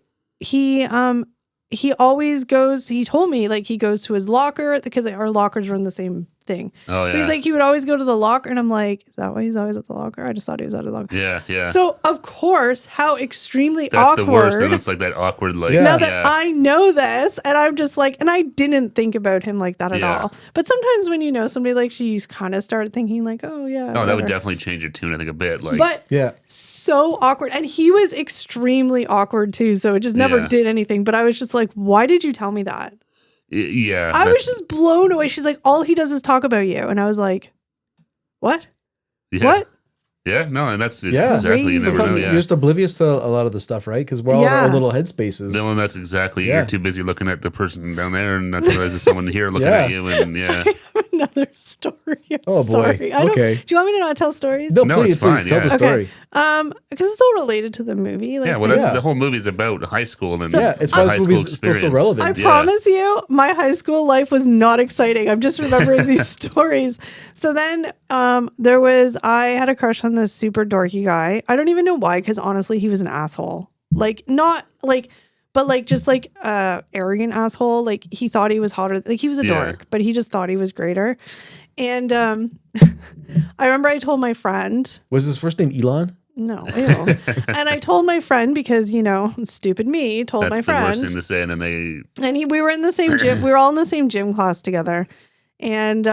always goes, he told me, like, he goes to his locker because our lockers were in the same thing. Oh, so he's like, he would always go to the locker. And I'm like, is that why he's always at the locker? I just thought he was at the locker. Yeah, yeah. So, of course, how extremely That's awkward. the worst. And it's like that awkward, like, Now that I know this, and I'm just like, and I didn't think about him like that at all. But sometimes when you know somebody like you kind of start thinking like, oh, yeah. Oh, that would definitely change your tune, I think, a bit. Like, but so awkward. And he was extremely awkward too. So it just never did anything. But I was just like, why did you tell me that? Yeah. I was just blown away. She's like, all he does is talk about you. And I was like, what? Yeah. What? Yeah, no, and that's exactly, you never Sometimes know. you're just oblivious to a lot of the stuff, right? Because we're all in our little headspaces. No, and that's exactly, you're too busy looking at the person down there and not realize there's someone here looking at you. And I have another story. Oh, boy. Sorry. Okay. Do you want me to not tell stories? No, No, please, it's fine, tell the story. Because it's all related to the movie. Like, the whole movie's about high school and it's why this movie's still so relevant. I promise you, my high school life was not exciting. I'm just remembering these stories. So then I had a crush on this super dorky guy. I don't even know why, because honestly, he was an asshole. Like, not like, but like, just like arrogant asshole. Like, he thought he was hotter. Like, he was a dork, but he just thought he was greater. And I remember I told my friend. Was his first name Elon? No, ew. And I told my friend because, stupid me told my friend. That's the worst thing to say. And then we were in the same gym. We were all in the same gym class together. And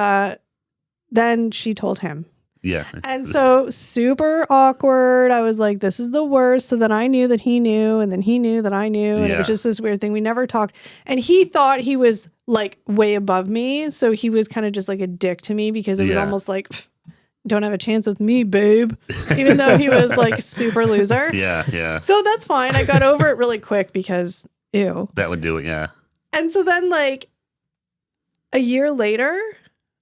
then she told him. Yeah. And so super awkward. I was like, this is the worst. So then I knew that he knew, and then he knew that I knew. And it was just this weird thing. We never talked. And he thought he was like way above me. So he was kind of just like a dick to me because it was almost like, don't have a chance with me, babe. Even though he was like super loser. Yeah, yeah. So that's fine. I got over it really quick because, ew. That would do it, yeah. And so then like a year later,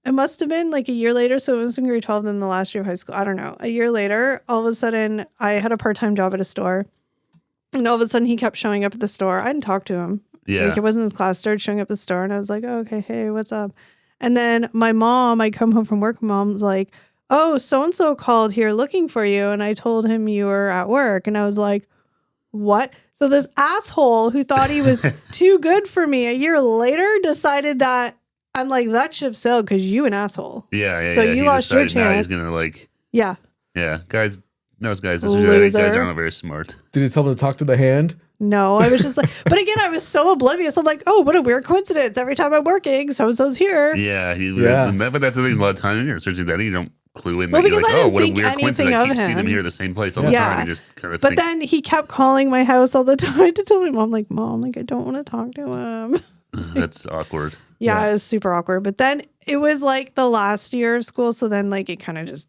it must have been like a year later. So it was in grade 12, then the last year of high school. I don't know. A year later, all of a sudden, I had a part-time job at a store. And all of a sudden, he kept showing up at the store. I didn't talk to him. Yeah. Like, it wasn't his class. Started showing up at the store. And I was like, oh, okay, hey, what's up? And then my mom, I come home from work. My mom's like, oh, so-and-so called here looking for you. And I told him you were at work. And I was like, what? So this asshole who thought he was too good for me a year later decided that I'm like, that ship sailed because you an asshole. Yeah. So you lost your chance. Now he's going to like. Yeah. Yeah. Those guys are not very smart. Did you tell him to talk to the hand? No, I was just like, but again, I was so oblivious. I'm like, oh, what a weird coincidence. Every time I'm working, so-and-so's here. Yeah. But that's the thing, a lot of times, especially that you don't clue in. Well, that you're because like, I didn't what a think weird coincidence. I keep seeing them here at the same place all the time. You just kind of think. But then he kept calling my house all the time to tell my mom, like, Mom, like, I don't want to talk to him. That's awkward. Yeah, it was super awkward. But then it was like the last year of school. So then like it kind of just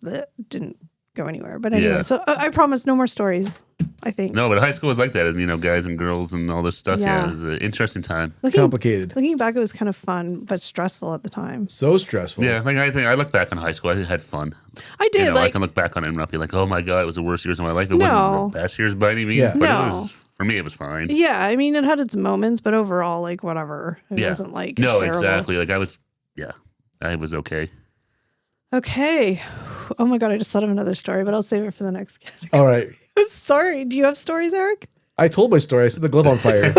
didn't go anywhere. But anyway, so I promise no more stories, I think. No, but high school was like that. And, guys and girls and all this stuff. Yeah, it was an interesting time. Complicated. Looking back, it was kind of fun, but stressful at the time. So stressful. Yeah, like I think I look back on high school. I had fun. I did. I can look back on it and not be like, oh my God, it was the worst years of my life. It wasn't the best years by any means, but it was... For me, it was fine. Yeah, I mean, it had its moments, but overall, like, whatever. It wasn't, like, terrible. Exactly. Like, I was okay. Okay. Oh, my God, I just thought of another story, but I'll save it for the next category. All right. Sorry. Do you have stories, Eric? I told my story. I set the glove on fire.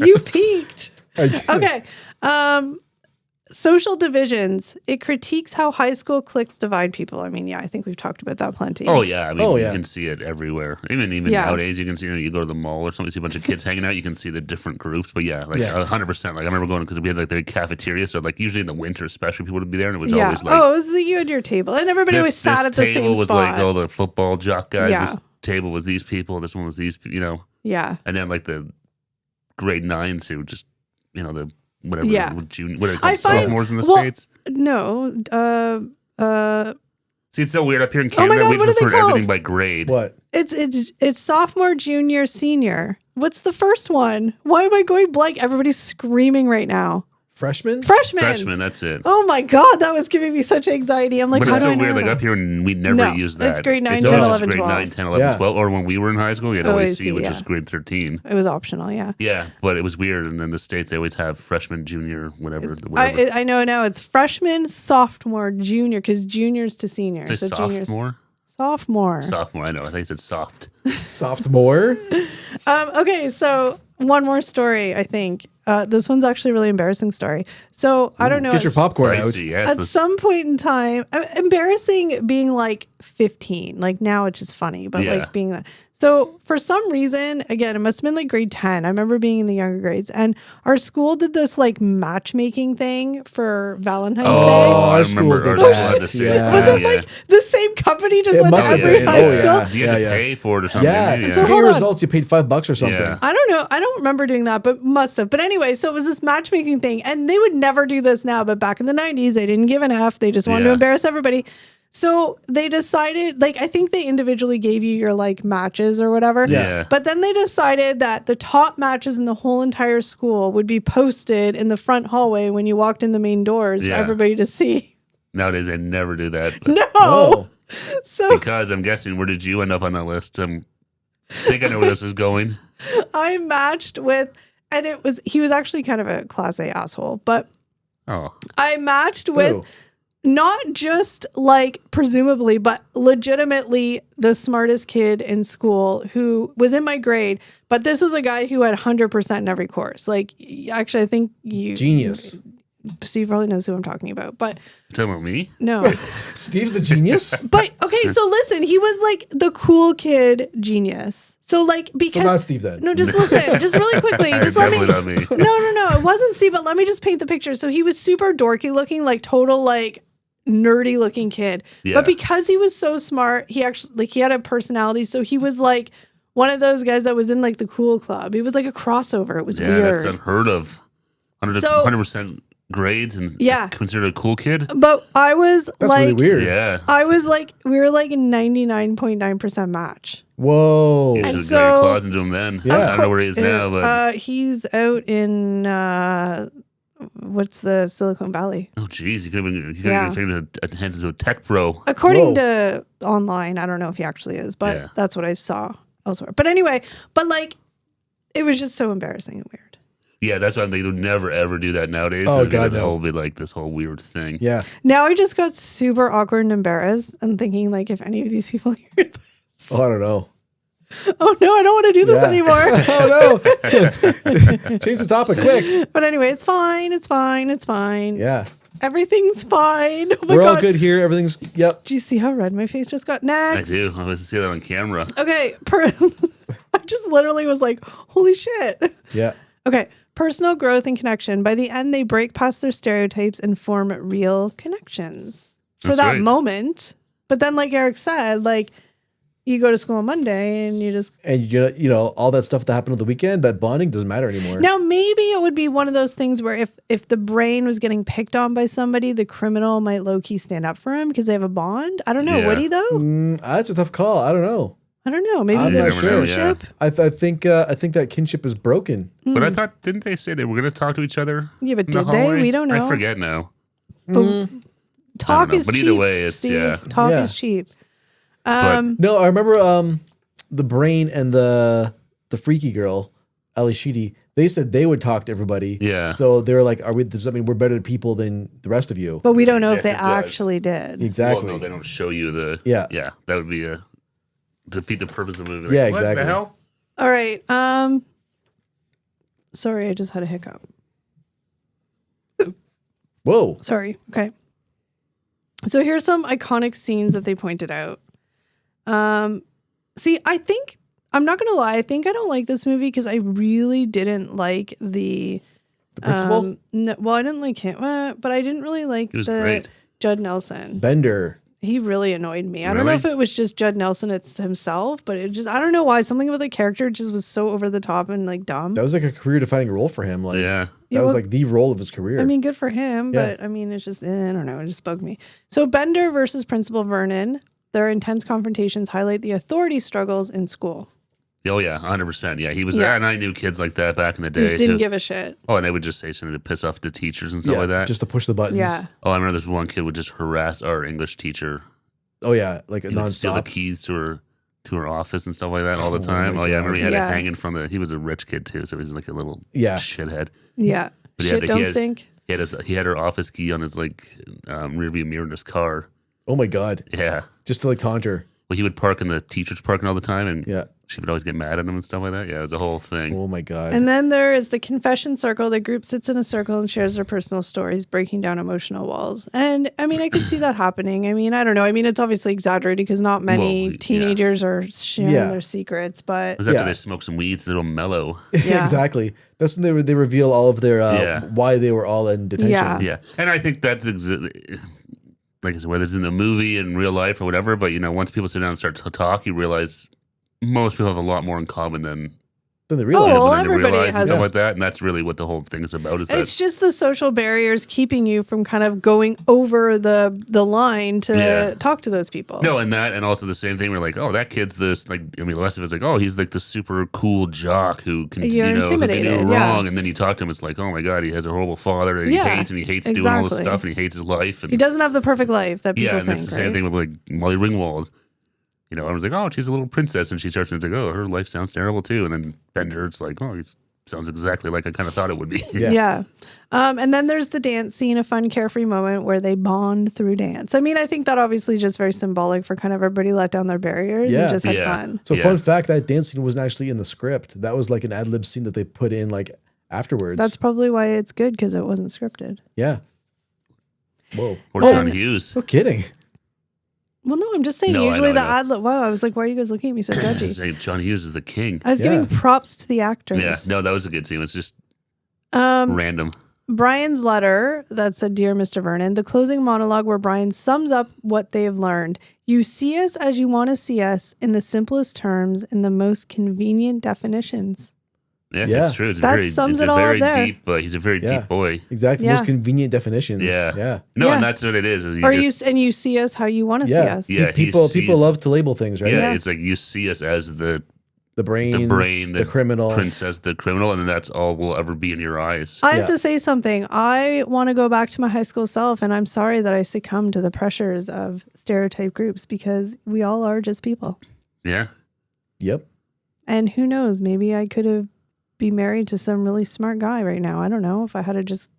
You peeked. I did. Okay. social divisions. It critiques how high school cliques divide people. I mean, yeah, I think we've talked about that plenty. Oh yeah, I mean, you yeah. can see it everywhere. Even Yeah. nowadays, you can see. You go to the mall or something, you see a bunch of kids hanging out. You can see the different groups. But yeah, like Yeah. 100%. Like I remember going because we had like the cafeteria, so like usually in the winter, especially people would be there, and it was Yeah. always like, Oh, it was you and your table, and everybody always sat at the table same was spot. like all the football jock guys. Yeah. This table was these people. This one was these. Yeah. And then like the grade 9s who just the whatever Yeah. what are they I called, find- sophomores in the well, States. No. See, it's so weird up here in Oh my Canada. God, We what are they prefer everything called? by grade. What? It's sophomore, junior, senior. What's the first one? Why am I going blank? Everybody's screaming right now. Freshman? Freshman. Freshman, that's it. Oh my God, that was giving me such anxiety. I'm like, But how it's do so I know weird. Like that? up here, we never No, use that. it's grade 9, It's 10, always 11, just grade 12. 9, 10, 11, Yeah. 12. Or when we were in high school, we had OAC, which yeah. was grade 13. It was optional, yeah. Yeah, but it was weird. And then the States, they always have freshman, junior, whatever. I know now it's freshman, sophomore, junior, because juniors to seniors. Say So juniors- sophomore? Sophomore. Sophomore, I know. I think it said soft. Sophomore? Okay, so one more story, I think. This one's actually a really embarrassing story. So I don't know. Get your popcorn out. Spicy, yes. At some point in time, embarrassing being like 15. Like now it's just funny, but Yeah. like being that. So for some reason, again, it must have been like grade 10. I remember being in the younger grades, and our school did this like matchmaking thing for Valentine's Day. our I school remember did our that. school had the same Yeah. Was thing, it like the same company just It went to must have every been. high Oh, school? yeah. Do you have to pay for it or something? Yeah. maybe? To So get hold your on. results, you paid $5 or something. Yeah. I don't know. I don't remember doing that, but must have. But anyway, so it was this matchmaking thing, and they would never do this now. But back in the 90s, they didn't give an F. They just wanted to Yeah. embarrass everybody. So they decided, like, I think they individually gave you your like matches or whatever. Yeah. But then they decided that the top matches in the whole entire school would be posted in the front hallway when you walked in the main doors Yeah. for everybody to see. Nowadays, they never do that. No. Oh. So Because I'm guessing, where did you end up on the list? I think I know where this is going. I matched with, and he was actually kind of a class A asshole, but Oh. I matched with Ooh. not just like presumably, but legitimately the smartest kid in school who was in my grade. But this was a guy who had 100% in every course. Like, actually, I think Genius. Steve probably knows who I'm talking about, but You talking about me? no. Steve's the genius? But okay, so listen, he was like the cool kid genius. So like because So not Steve then. no, just listen, just really quickly, just let me. Definitely not me. No, it wasn't Steve, but let me just paint the picture. So he was super dorky looking, like total like nerdy looking kid. Yeah. But because he was so smart, he actually like he had a personality. So he was like one of those guys that was in like the cool club. He was like a crossover. It was Yeah, weird. that's unheard of. 100% grades and Yeah. considered a cool kid. But I was That's like really weird. Yeah. I was like we were like 99.9% match. Whoa. You should And have got your so- claws into him then. Yeah. I don't know where he is now, but he's out in what's the Silicon Valley? oh geez, he could have Yeah. been hands into a tech pro. According Whoa. to online, I don't know if he actually is, but Yeah. that's what I saw elsewhere. But anyway, but like it was just so embarrassing and weird. Yeah, that's why they would never ever do that nowadays. Oh, It'd be God, like the no. whole be like this whole weird thing. Yeah. Now I just got super awkward and embarrassed and thinking like if any of these people hear this, Oh, I don't know. oh no, I don't want to do this Yeah. anymore. Oh, no. Change the topic quick. But anyway, it's fine. It's fine. It's fine. Yeah. Everything's fine. Oh my We're God. all good here. Everything's, yep. Do you see how red my face just got? Next. I do. I was to see that on camera. Okay. I just literally was like, holy shit. Yeah. Okay. Personal growth and connection. By the end, they break past their stereotypes and form real connections for That's that right. moment. But then, like Eric said, like you go to school on Monday and you just. And, you know, all that stuff that happened on the weekend, that bonding doesn't matter anymore. Now, maybe it would be one of those things where if the brain was getting picked on by somebody, the criminal might low key stand up for him because they have a bond. I don't know. Yeah. Would he though? That's a tough call. I don't know. I don't know. Maybe I'm the not sure. kinship. I think that kinship is broken. But I thought, didn't they say they were going to talk to each other? Yeah, but in the did they? hallway? We don't know. I forget now. Talk know, is but cheap. either way, it's- Steve. yeah. Talk Yeah. is cheap. No, I remember the brain and the freaky girl, Ali Sheedy, they said they would talk to everybody. Yeah. So they were like, does that mean we're better people than the rest of you? But we don't know if Yes, they it does. actually did. Exactly. Well, no, they don't show you the. Yeah. Yeah, that would be a defeat the purpose of the movie. Yeah, Like, what exactly. the hell? All right. Sorry, I just had a hiccup. Whoa. Sorry. Okay. So here's some iconic scenes that they pointed out. See, I think, I'm not going to lie, I think I don't like this movie because I really didn't like the principal? No, well, I didn't like him, but I didn't really like He was great. Judd Nelson. Bender. He really annoyed me. I don't Really? know if it was just Judd Nelson it's himself, but it just, I don't know why. Something about the character just was so over the top and like dumb. That was like a career defining role for him. Like Yeah. that was like the role of his career. I mean, good for him, Yeah. but I mean, it's just, I don't know, it just bugged me. So Bender versus Principal Vernon, their intense confrontations highlight the authority struggles in school. Oh, yeah, 100%. Yeah, he was Yeah. there, and I knew kids like that back in the day. Just didn't who- give a shit. Oh, and they would just say something to piss off the teachers and stuff yeah, like that. just to push the buttons. Yeah. Oh, I remember this one kid would just harass our English teacher. Oh yeah, like He would steal the nonstop. keys to her office and stuff like that all the Oh time. my Oh, yeah, I God. remember he had Yeah. it hanging from the. He was a rich kid too, so he was like a little Yeah. shithead. Yeah. But Shit he don't had- stink. He had her office key on his like rearview mirror in his car. Oh my god, Yeah. just to like taunt her. Well, he would park in the teacher's parking all the time, and Yeah. she would always get mad at him and stuff like that. Yeah, it was a whole thing. Oh my god. And then there is the confession circle. The group sits in a circle and shares their personal stories, breaking down emotional walls. And I mean, I could see that happening. I mean, I don't know. I mean, it's obviously exaggerated because not many Well, yeah. teenagers are sharing Yeah. their secrets, It but was after Yeah. they smoked some weeds, a little mellow. Yeah. exactly. That's when they reveal all of their Yeah. why they were all in detention. Yeah. Yeah, and I think that's like I said, whether it's in the movie, in real life, or whatever. But you know, once people sit down and start to talk, you realize most people have a lot more in common than Then they Oh, realize. well, than they everybody realize and has- stuff Yeah. like that. And that's really what the whole thing is about. Is that it's just the social barriers keeping you from kind of going over the line to Yeah. talk to those people. no, and that, and also the same thing. We're like, oh, that kid's this. Like, I mean, the rest of it's like, oh, he's like the super cool jock who can, You're who can do intimidated, wrong. yeah. And then you talk to him, it's like, oh my god, he has a horrible father that he Yeah, hates, and he hates doing all this exactly. stuff, and he hates his life. And He doesn't have the perfect life that people yeah, and think, it's the right? same thing with like Molly Ringwald. You know, I was like, oh, she's a little princess, and she starts and it's like, oh, her life sounds terrible too. And then Bender, it's like, oh, he sounds exactly like I kind of thought it would be. Yeah. Yeah. And then there's the dance scene, a fun, carefree moment where they bond through dance. I mean, I think that obviously is just very symbolic for kind of everybody let down their barriers Yeah. and just had Yeah. fun. So Yeah. fun fact, that dance scene wasn't actually in the script. That was like an ad lib scene that they put in like afterwards. That's probably why it's good because it wasn't scripted. yeah. Whoa. Or Oh, John and- Hughes. No kidding. Well, no, I'm just saying. No, I Usually know, the I know. ad lib. Wow, I was like, why are you guys looking at me so judgy? Saying John Hughes is the king. I was Yeah. giving props to the actors. Yeah, no, that was a good scene. It's just Um, random. Brian's letter that said, "Dear Mr. Vernon," the closing monologue where Brian sums up what they've learned. You see us as you want to see us in the simplest terms, in the most convenient definitions. Yeah, Yeah. it's true. It's That very, sums it's it a all up very there. deep. He's a very Yeah. deep boy. Exactly. Yeah. Most convenient definitions. Yeah. Yeah. No, Yeah. and that's what it is. Is Or just, you see us how you want to see Yeah. us. Yeah. he People sees- love to label things, right? Yeah, Yeah. it's like you see us as the The brain, the criminal. princess, the criminal, and then that's all will ever be in your eyes. I have Yeah. to say something. I want to go back to my high school self, and I'm sorry that I succumbed to the pressures of stereotype groups because we all are just people. Yeah, Yep. And who knows, maybe I could have been married to some really smart guy right now. I don't know if I had to just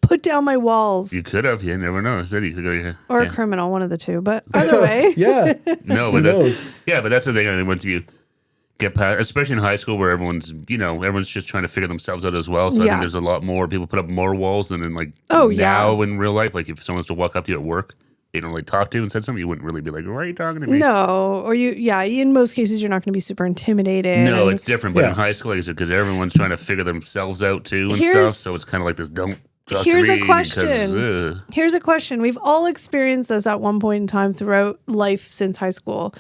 put down my walls you could have. You never know. Said you could go. Yeah. or a yeah. criminal, one of the two. But either way, Yeah. No, Who but that's knows? yeah, but that's the thing. I mean, once you get past, especially in high school where everyone's just trying to figure themselves out as well. So I Yeah. think there's a lot more people put up more walls than in like Oh, yeah. now in real life. Like if someone was to walk up to you at work, they don't really talk to you and said something, you wouldn't really be like, why are you talking to me? no, or in most cases, you're not going to be super intimidated. No, and- it's different. But Yeah. in high school, like I said, because everyone's trying to figure themselves out too and Here's- stuff. So it's kind of like this. Don't talk Here's to a me question. because Here's a question. We've all experienced this at one point in time throughout life since high school.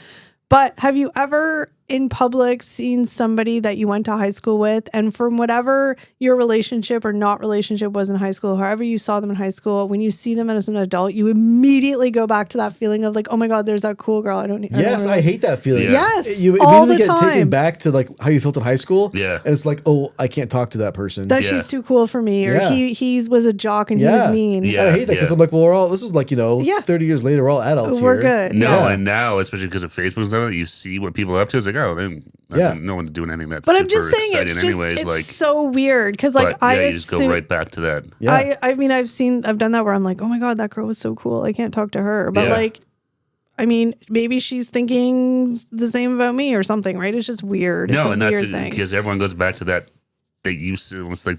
But have you ever in public seen somebody that you went to high school with, and from whatever your relationship or not relationship was in high school, however you saw them in high school, when you see them as an adult, you immediately go back to that feeling of like, oh my God, there's that cool girl. Yes, I hate that feeling. Yeah. Yes, You all immediately the get time. taken back to like how you felt in high school. Yeah. And it's like, oh, I can't talk to that person. that Yeah. she's too cool for me, or Yeah. he was a jock and he Yeah. was mean. Yeah. And I hate that because I'm like, well, we're all, this is like, Yeah. 30 years later, we're all adults We're here. good. no, Yeah. and now especially because of Facebook and stuff, you see what people are up to. It's like, oh, then Yeah. no one's doing anything that's But super I'm just saying, exciting it's just anyways. it's like, so weird because like but I yeah, you just go assume- right back to that. Yeah. I mean, I've done that where I'm like, oh my God, that girl was so cool. I can't talk to her. But Yeah. like, I mean, maybe she's thinking the same about me or something, right? It's just weird. It's No, a and that's weird thing. because everyone goes back to that you see almost like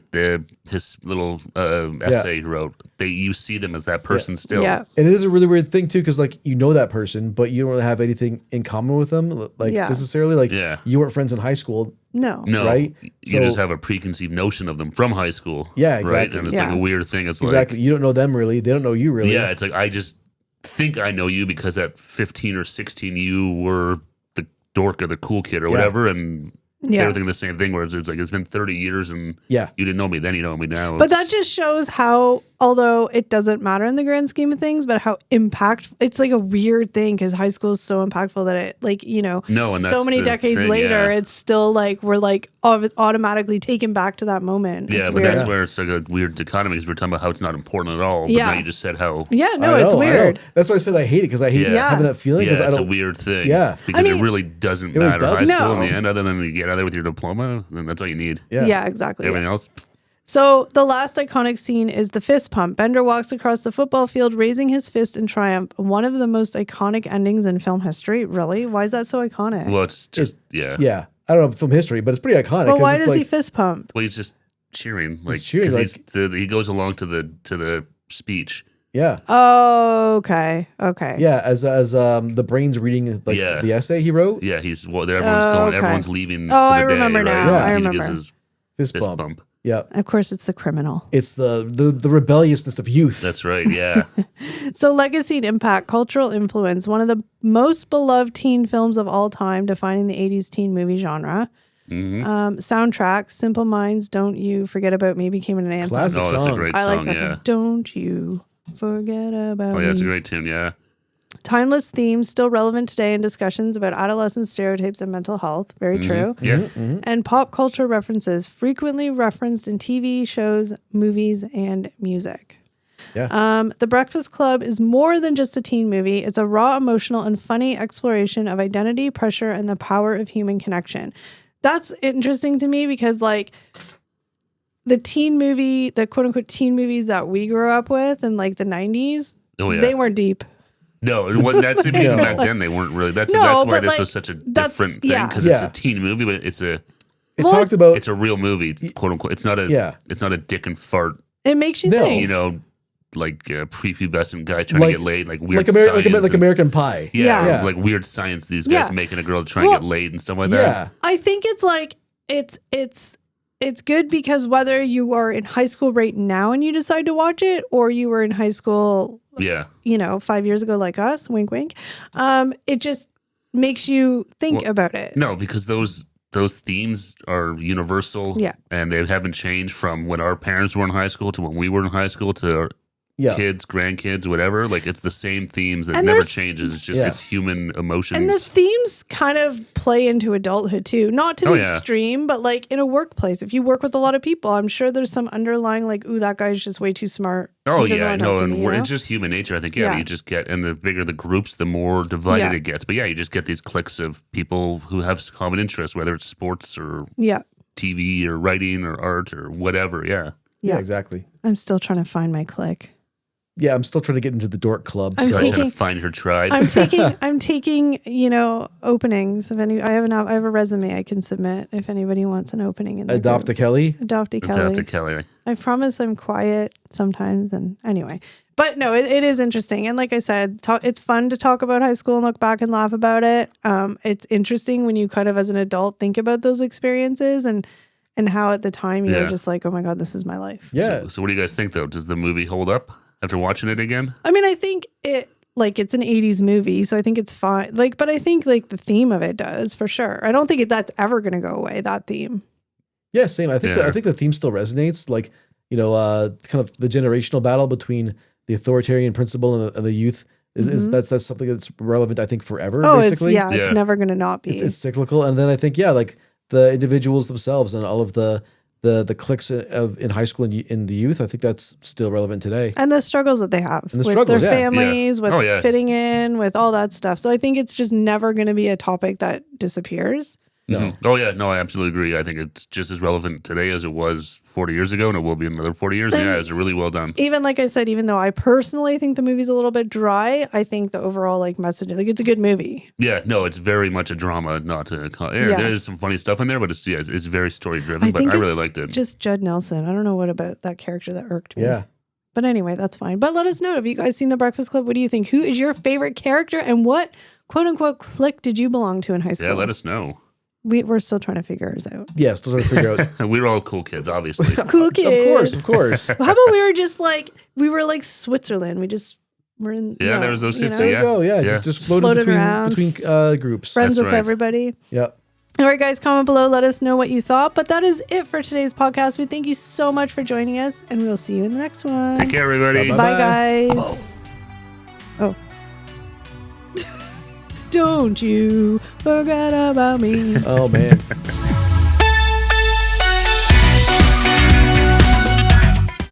his little essay he wrote. You see them as that person still. Yeah. And it is a really weird thing too, because like you know that person, but you don't really have anything in common with them, like necessarily. Like you weren't friends in high school. No. Right? You just have a preconceived notion of them from high school. Yeah, exactly. Right? And it's like a weird thing. It's exactly. You don't know them really. They don't know you really. Yeah, it's like I just think I know you because at 15 or 16 you were the dork or the cool kid or whatever, and they're thinking the same thing. Whereas it's like it's been 30 years and you didn't know me then, you know me now. But that just shows how, although it doesn't matter in the grand scheme of things, but how impactful. It's like a weird thing because high school is so impactful that it, like, you know, so many decades later, it's still like we're like automatically taken back to that moment. Yeah, but that's where it's like a weird dichotomy because we're talking about how it's not important at all. But now you just said how. Yeah, no, it's weird. That's why I said I hate it, because I hate having that feeling. Yeah, it's a weird thing. Yeah. Because it really doesn't matter high school in the end, other than you get out there with your diploma, then that's all you need. Yeah, exactly. Everything else. So the last iconic scene is the fist pump. Bender walks across the football field, raising his fist in triumph. One of the most iconic endings in film history. Really? Why is that so iconic? Well, it's just, yeah. Yeah. I don't know film history, but it's pretty iconic. Well, why does he fist pump? Well, he's just cheering. Like, cheering, because he goes along to the speech. Yeah. Oh, okay. Okay. Yeah, as the brain's reading like the essay he wrote. Yeah, everyone's leaving. Oh, I remember now. Yeah. I remember. He gives his fist bump. Yeah. Of course, it's the criminal. It's the rebelliousness of youth. That's right. Yeah. So legacy and impact, cultural influence, one of the most beloved teen films of all time, defining the 80s teen movie genre. Mm-hmm. Soundtrack, Simple Minds, Don't You Forget About Me became an anthem. Classic song. That's a great song. I like that song. Don't you forget about me. Oh, yeah, it's a great tune, yeah. Timeless themes, still relevant today in discussions about adolescent stereotypes and mental health. Very true. Yeah. Mm-hmm. And pop culture references, frequently referenced in TV shows, movies, and music. Yeah. The Breakfast Club is more than just a teen movie. It's a raw, emotional, and funny exploration of identity, pressure, and the power of human connection. That's interesting to me because, like, the quote unquote teen movies that we grew up with in like the 90s, they weren't deep. No, that's even back then they weren't really. That's why this was such a different thing because it's a teen movie, but it's a real movie. It's quote unquote. It's not a dick and fart. It makes you think. You know, like a prepubescent guy trying to get laid, like weird like American Pie. Yeah, like weird science. These guys making a girl try and get laid and stuff like that. Yeah, I think it's like it's good because whether you are in high school right now and you decide to watch it, or you were in high school, 5 years ago, like us, wink, wink. It just makes you think about it. No, because those themes are universal. Yeah, and they haven't changed from when our parents were in high school to when we were in high school to our kids, grandkids, whatever. Like it's the same themes that never changes. It's just it's human emotions. And the themes kind of play into adulthood too, not to the extreme, but like in a workplace. If you work with a lot of people, I'm sure there's some underlying like, ooh, that guy's just way too smart. Oh yeah, I know, and it's just human nature. I think you just get, and the bigger the groups, the more divided it gets. But you just get these cliques of people who have common interests, whether it's sports or TV or writing or art or whatever. Yeah, exactly. I'm still trying to find my clique. Yeah, I'm still trying to get into the dork club. I'm trying to find her tribe. I'm taking, openings. If I have a resume I can submit if anybody wants an opening in the Adopt a Kelly. Adopt a Kelly. I promise I'm quiet sometimes, and anyway. But no, it is interesting, and like I said, it's fun to talk about high school and look back and laugh about it. It's interesting when you kind of as an adult think about those experiences and how at the time you're just like, oh my god, this is my life. Yeah. So what do you guys think though? Does the movie hold up after watching it again? I mean, I think it's an 80s movie, so I think it's fine. But I think the theme of it does for sure. I don't think that's ever going to go away, that theme. Yeah, same. I think the theme still resonates. Like, kind of the generational battle between the authoritarian principle and the youth is that's something that's relevant, I think, forever. Basically. It's never going to not be. It's cyclical. And then I think, like the individuals themselves and all of the cliques in high school and in the youth, I think that's still relevant today. And the struggles that they have with their families, with fitting in, with all that stuff. So I think it's just never going to be a topic that disappears. No. Mhm. Oh yeah, no, I absolutely agree. I think it's just as relevant today as it was 40 years ago, and it will be in another 40 years. And Yeah, it's really well done. Even like I said, even though I personally think the movie's a little bit dry, I think the overall like message, like it's a good movie. Yeah, no, it's very much a drama, not a. Yeah. There is some funny stuff in there, but it's very story driven. But I really it's liked it. Just Judd Nelson. I don't know what about that character that irked me. Yeah. But anyway, that's fine. But let us know. Have you guys seen The Breakfast Club? What do you think? Who is your favorite character and what quote unquote clique did you belong to in high school? Yeah, let us know. We're still trying to figure ours out. Yes, those are to figure out. We were all cool kids, obviously. Cool kids. Of course. How about we were like Switzerland? We just were in. Yeah, there was those kids. There you Yeah. go. Yeah, Yeah. just floating around. between groups. Friends That's with right. everybody. Yep. All right, guys, comment below. Let us know what you thought. But that is it for today's podcast. We thank you so much for joining us, and we'll see you in the next one. Take care, everybody. Bye-bye. Bye, guys. Oh. Don't you forget about me. Oh man.